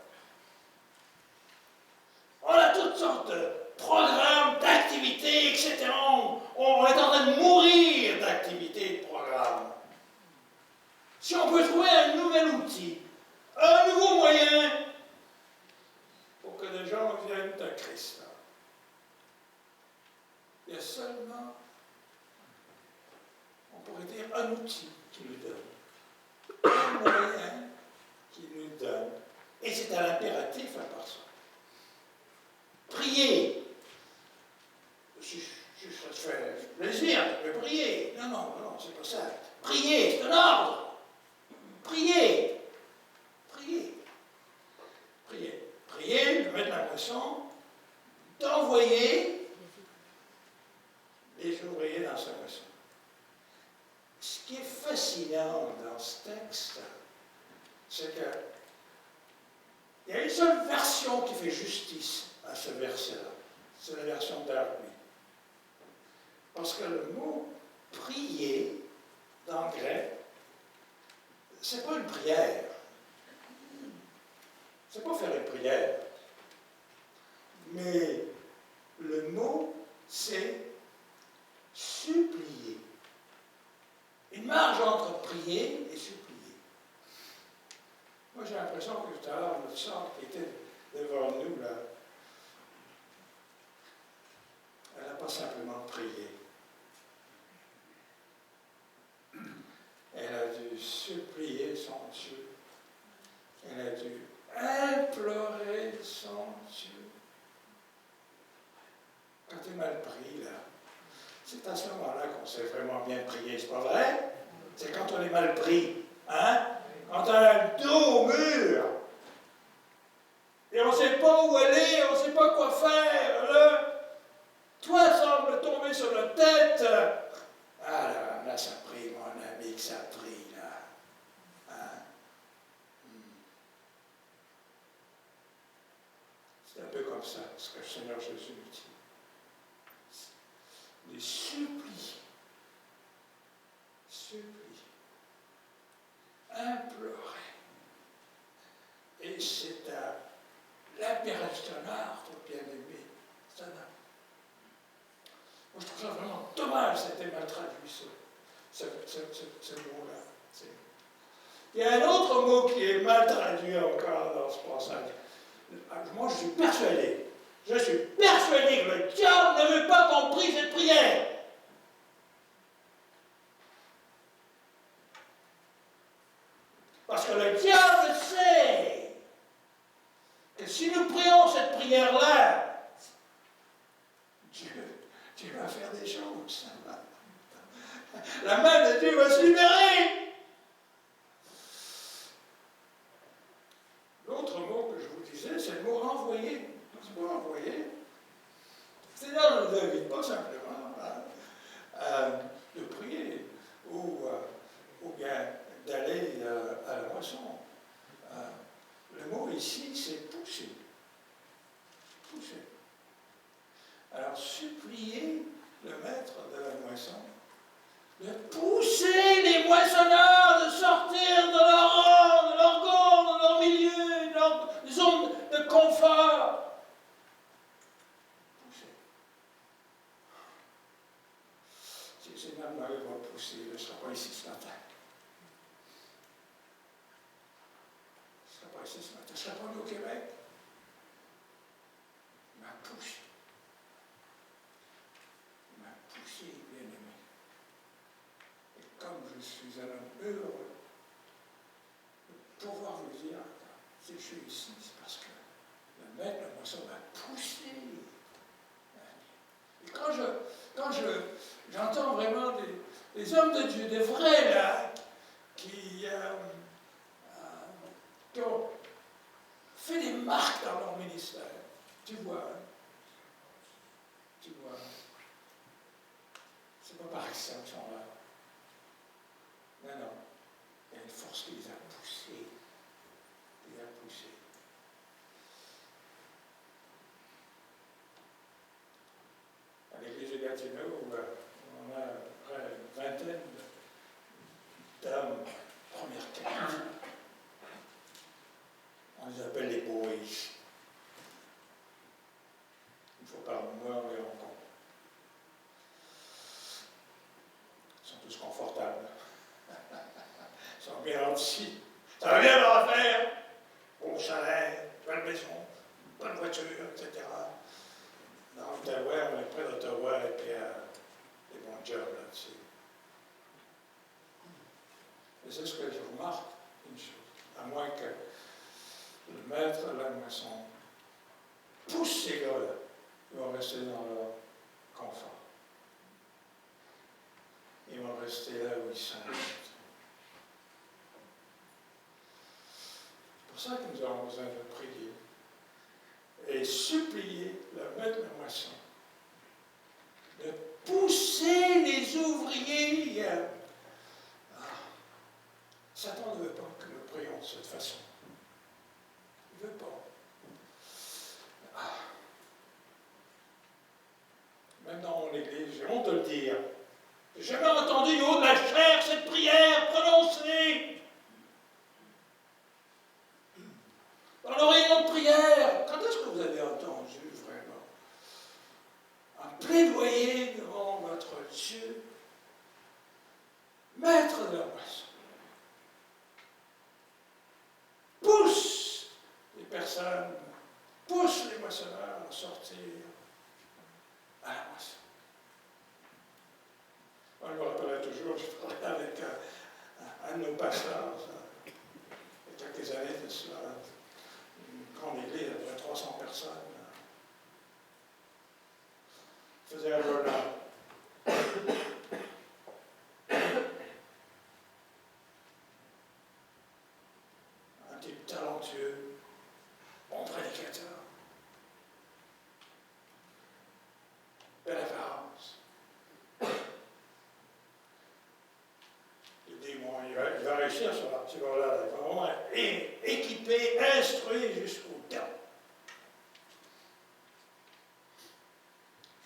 On a toutes sortes de programmes, d'activités, etc. On est en train de mourir d'activités et de programmes. Si on peut trouver un nouvel outil, un nouveau moyen pour que les gens viennent à Christ, il y a seulement, on pourrait dire, un outil qui nous donne. Un moyen qui nous donne. Et c'est à l'impératif à part ça. Priez. Ça te fait plaisir de prier. Non, c'est pas ça. Priez, c'est un ordre. Priez. Priez. Priez. Priez, de mettre la moisson, d'envoyer les ouvriers dans sa moisson. Ce qui est fascinant dans ce texte, c'est que il y a une seule version qui fait justice à ce verset-là. C'est la version d'Arby. Parce que le mot prier, dans le grec, c'est pas une prière. C'est pas faire une prière. Mais le mot, c'est supplier. Une marge entre prier et supplier. Moi, j'ai l'impression que tout à l'heure, notre sœur qui était devant nous, là, elle n'a pas simplement prié. Elle a dû supplier son Dieu. Elle a dû implorer son Dieu. Quand tu es mal pris, là, c'est à ce moment-là qu'on sait vraiment bien prier, c'est pas vrai? C'est quand on est mal pris, hein? Quand on a le dos au mur, et on ne sait pas où aller, on ne sait pas quoi faire, là. Toi semble tomber sur la tête. Ah là, ça prie, mon ami, que ça prie, là. Hein? C'est un peu comme ça, ce que le Seigneur Jésus nous dit. Les supplier, implorer. Et c'est à l'impératif d'un art, bien-aimé. C'est un art. Moi, je trouve ça vraiment dommage, c'était mal traduit, ce mot-là. Il y a un autre mot qui est mal traduit encore dans ce passage. Moi, je suis persuadé que le diable ne veut pas qu'on prie cette prière. Parce que le diable sait que si nous prions cette prière-là, Dieu va faire des choses. La main de Dieu va se libérer. L'autre mot que je vous disais, c'est le mot envoyer. Ce mot envoyer, c'est-à-dire ne devine pas simplement de prier ou bien d'aller à la moisson. Le mot ici, c'est pousser. Pousser. Alors, supplier le maître de la moisson de pousser les moissonneurs de sortir de leur rang, de leur gourde, de leur milieu, de leur zone de confort. Pousser. Si le Seigneur m'avait pas poussé, je ne serais pas ici ce matin. Je ne serais pas ici ce matin. Je ne serais pas venu au Québec. Il m'a poussé. Il m'a poussé, bien-aimé. Et comme je suis un homme heureux de pouvoir vous dire, si je suis ici, c'est parce que le maître de moisson m'a poussé. Et quand j'entends vraiment des hommes de Dieu, des vrais là, qui ont fait des marques dans leur ministère, tu vois, c'est pas par accident qu'ils sont là. Non, non. Il y a une force qui les a poussés. À l'église de Gatineau, on a une vingtaine d'hommes première classe. On les appelle les boys. Une fois par mois, on les rencontre. Ils sont tous confortables. Ils sont bien endettis. Ça va bien leur affaire. Bon salaire, belle maison, bonne voiture, etc. Dans l'Ottawa, on est près d'Ottawa et puis des bons jobs là-dessus. Et c'est ce que je remarque, une chose. À moins que le maître de la moisson pousse ces gars-là, ils vont rester dans leur confort. Ils vont rester là où ils sont. C'est pour ça que nous avons besoin de prier et supplier le maître de la moisson de pousser les ouvriers. Satan ne veut pas que nous prions de cette façon. Il ne veut pas. Même dans mon église, j'ai honte de le dire. Je n'ai jamais entendu du haut de la chair cette prière prononcée. Dans nos réunions de prière, quand est-ce que vous avez entendu vraiment un plaidoyer devant votre Dieu, maître de la moisson? Pousse les personnes, pousse les moissonneurs à sortir à la moisson. Moi, je me rappellerai toujours, je parlais avec un de nos pasteurs, il y a quelques années de cela. Une grande église, il y avait 300 personnes. Il faisait un journal. Un type talentueux, bon prédicateur, belle apparence. Il dit, bon, il va réussir sur là, il va vraiment être équipé, instruit jusqu'au temps.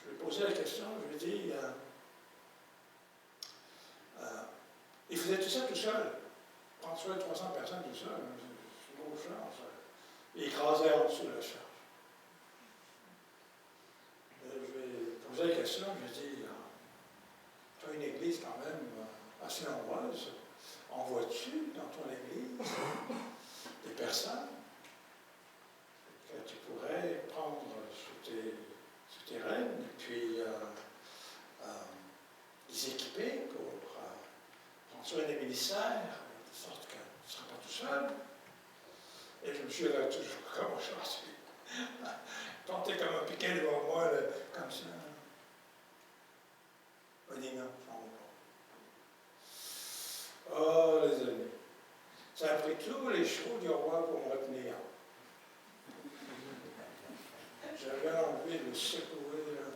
Je lui ai posé la question, je lui ai dit, il faisait tout ça tout seul. Prendre soin de 300 personnes tout seul, c'est une grosse chance. Il écrasait en dessous de la charge. Je lui ai posé la question, je lui ai dit, tu as une église quand même assez nombreuse. En vois-tu dans ton église seul. Et je me suis là toujours comme j'en suis. Planté comme un piquet devant moi, là, comme ça. On dit non, j'en veux pas. Oh, les amis. Ça a pris tous les chevaux du roi pour me retenir. J'avais envie de le secouer. Là.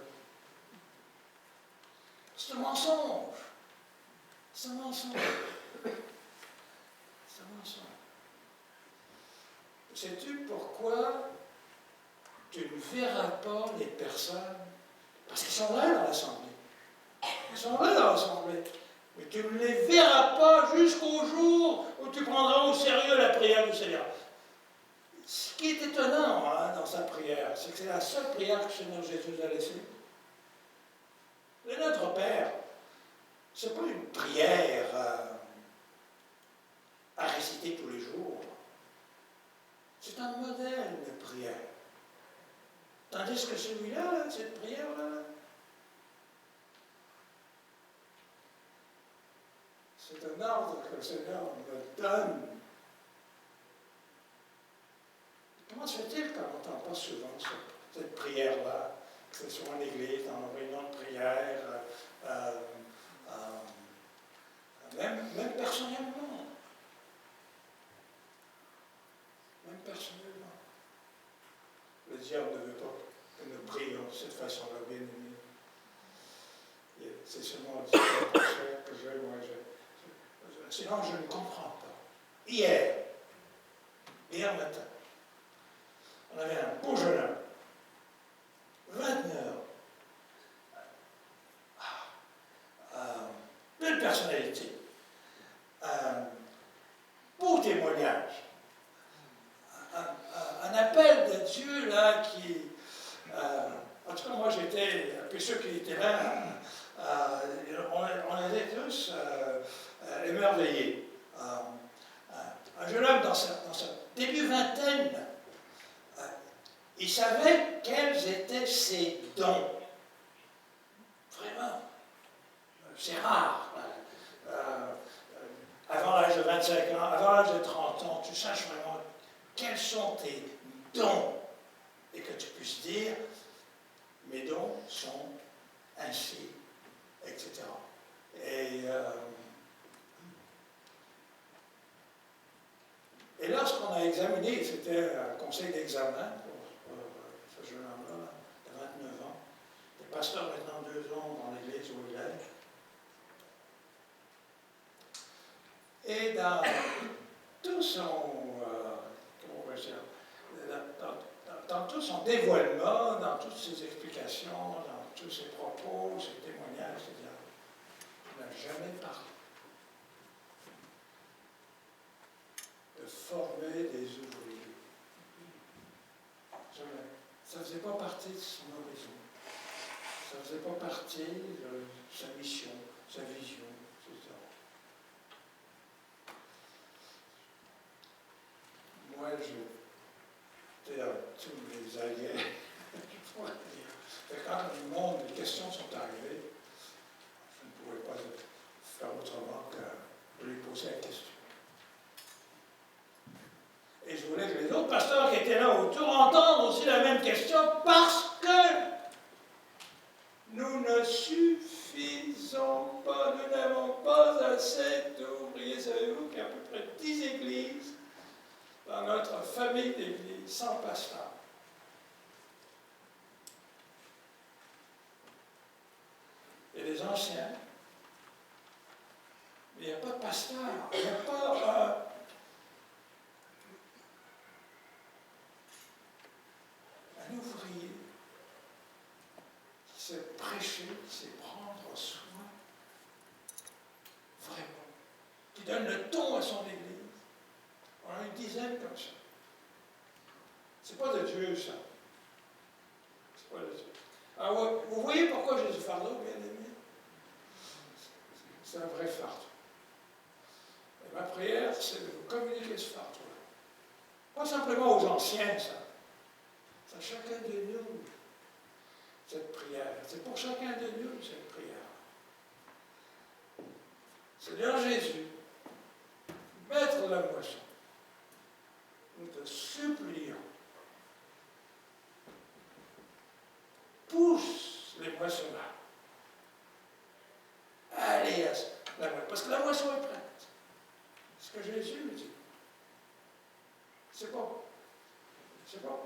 C'est un mensonge. C'est un mensonge. C'est un mensonge. Sais-tu pourquoi tu ne verras pas les personnes? Parce qu'ils sont là dans l'Assemblée. Ils sont là dans l'Assemblée. Mais tu ne les verras pas jusqu'au jour où tu prendras au sérieux la prière du Seigneur. Ce qui est étonnant dans sa prière, c'est que c'est la seule prière que le Seigneur Jésus a laissée. Le Notre Père, ce n'est pas une prière à réciter tous les jours. C'est un modèle de prière. Tandis que celui-là, cette prière-là, c'est un ordre que le Seigneur me donne. Comment se fait-il qu'on n'entend pas souvent cette prière-là, que ce soit en église, dans nos réunions de prière, même personnellement? Même personnellement. Le diable ne veut pas que nous prions de cette façon-là, bien aimé. C'est seulement le diable que sinon, je ne comprends pas. Hier matin, on avait un beau jeune homme, 29 ans, belle personnalité, beau témoignage, un appel de Dieu là qui, en tout cas moi j'étais, puis ceux qui étaient là, on était tous émerveillés. Un jeune homme dans sa début vingtaine, il savait quels étaient ses dons. Vraiment. C'est rare. Avant l'âge de 25 ans, avant l'âge de 30 ans, tu saches vraiment quels sont tes dons. Et que tu puisses dire, mes dons sont ainsi, etc. Et lorsqu'on a examiné, c'était un conseil d'examen pour ce jeune homme-là, de 29 ans, il est pasteur maintenant 2 ans dans l'église où il est. Et dans tout son, comment on va dire, dans tout son dévoilement, dans toutes ses explications, dans tous ses propos, ses témoignages, etc., il n'a jamais parlé de former des ouvriers. Jamais. Ça ne faisait pas partie de son horizon. Ça ne faisait pas partie de sa mission, sa vision, etc. Moi, j'étais avec tous les alliés, je pourrais dire. Et quand les questions sont arrivées, je ne pouvais pas faire autrement que de lui poser la question. Et je voulais que les autres pasteurs qui étaient là autour entendent aussi la même question parce que nous ne suffisons pas, nous n'avons pas assez d'ouvriers. Savez-vous qu'il y a à peu près 10 églises dans notre famille d'églises sans pasteur. Il y a des anciens, mais il n'y a pas de pasteur, il n'y a pas un ouvrier qui sait prêcher, qui sait prendre soin, vraiment, qui donne le ton à son église. On a une dizaine comme ça. C'est pas de Dieu, ça. C'est pas de Dieu. Alors, vous voyez pourquoi j'ai ce fardeau, bien aimé? C'est un vrai fardeau. Et ma prière, c'est de vous communiquer ce fardeau-là. Pas simplement aux anciens, ça. C'est à chacun de nous, cette prière. C'est pour chacun de nous, cette prière. Seigneur Jésus, maître de la moisson, moissonneur. Allez à la moisson, parce que la moisson est prête. C'est ce que Jésus me dit. C'est pas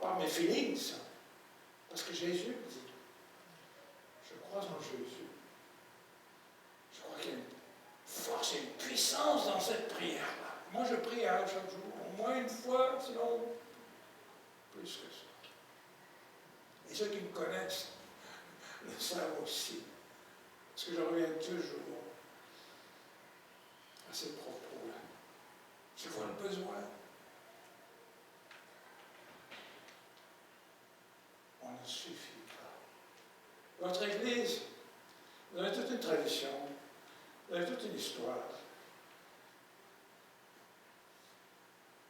par mes feelings, ça. Parce que Jésus me dit. Je crois en Jésus. Je crois qu'il y a une force et une puissance dans cette prière-là. Moi, je prie à chaque jour, au moins une fois, sinon plus que ça. Et ceux qui me connaissent le savent aussi. Parce que je reviens toujours à ces propos-là. Je vois le besoin. On ne suffit pas. Votre Église, vous avez toute une tradition, vous avez toute une histoire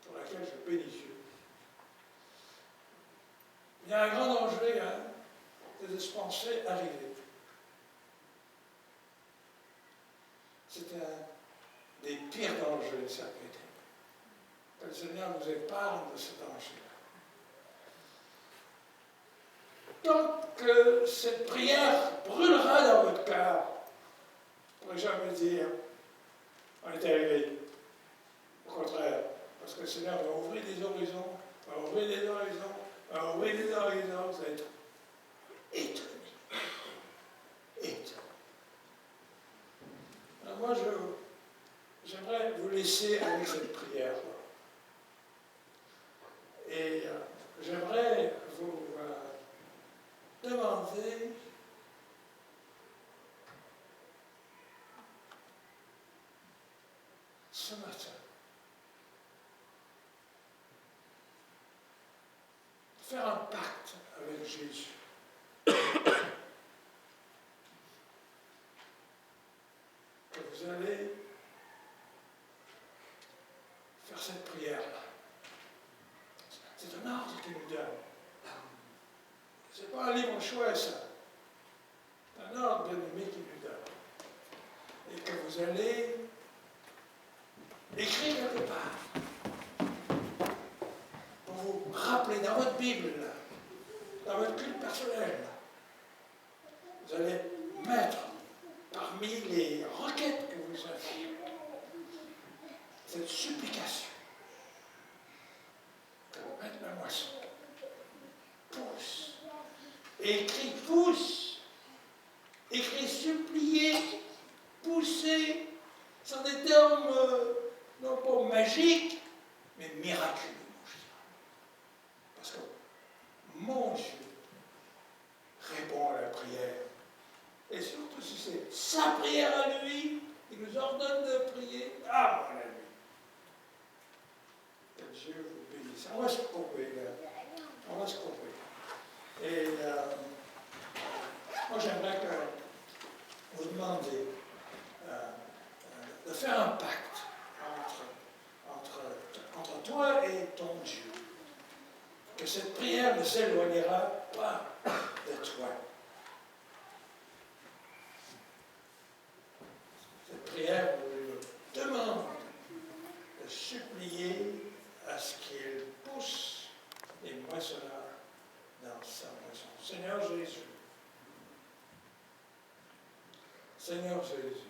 pour laquelle je bénis Dieu. Il y a un grand danger de se penser arriver. C'est un des pires dangers, ça peut être. Que le Seigneur nous épargne de ce danger-là. Tant que cette prière brûlera dans votre cœur, vous ne pourrez jamais dire on est arrivé. Au contraire, parce que le Seigneur va ouvrir des horizons, va ouvrir des horizons, va ouvrir des horizons, vous allez être étonné. Étonné. Alors moi, j'aimerais vous laisser avec cette prière-là. Et j'aimerais vous demander ce matin de faire un pacte avec Jésus. Que vous allez faire cette prière-là. C'est un ordre qu'il nous donne. Ce n'est pas un livre choix, ça. C'est un ordre bien-aimé qu'il nous donne. Et que vous allez écrire quelque part. Pour vous rappeler dans votre Bible, là, dans votre culte personnel, là, vous allez mettre parmi les requêtes que vous avez cette supplication. Que vous mettez la moisson. Pousse. Écrit pousse, écrit supplier, pousser, sont des termes non pas magiques, mais miraculeux, je dirais. Parce que mon Dieu répond à la prière. Et surtout si c'est sa prière à lui, il nous ordonne de prier à mon ami. Que Dieu vous bénisse. On va se couper, là. On va se couper. Et moi, j'aimerais que vous demandiez de faire un pacte entre toi et ton Dieu. Que cette prière ne s'éloignera pas de toi. Cette prière vous demande de supplier à ce qu'il pousse les moissonneurs dans sa moisson. Seigneur Jésus, Seigneur Jésus,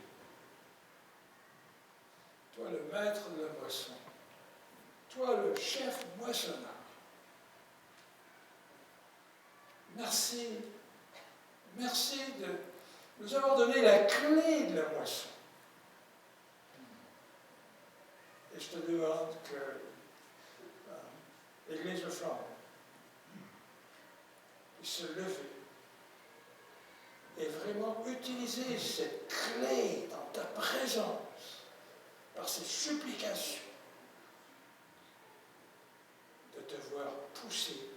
toi le maître de la moisson, toi le chef moissonneur, merci de nous avoir donné la clé de la moisson. Et je te demande que l'Église de Flandre puisse se lever et vraiment utiliser cette clé dans ta présence, par ces supplications, de te voir pousser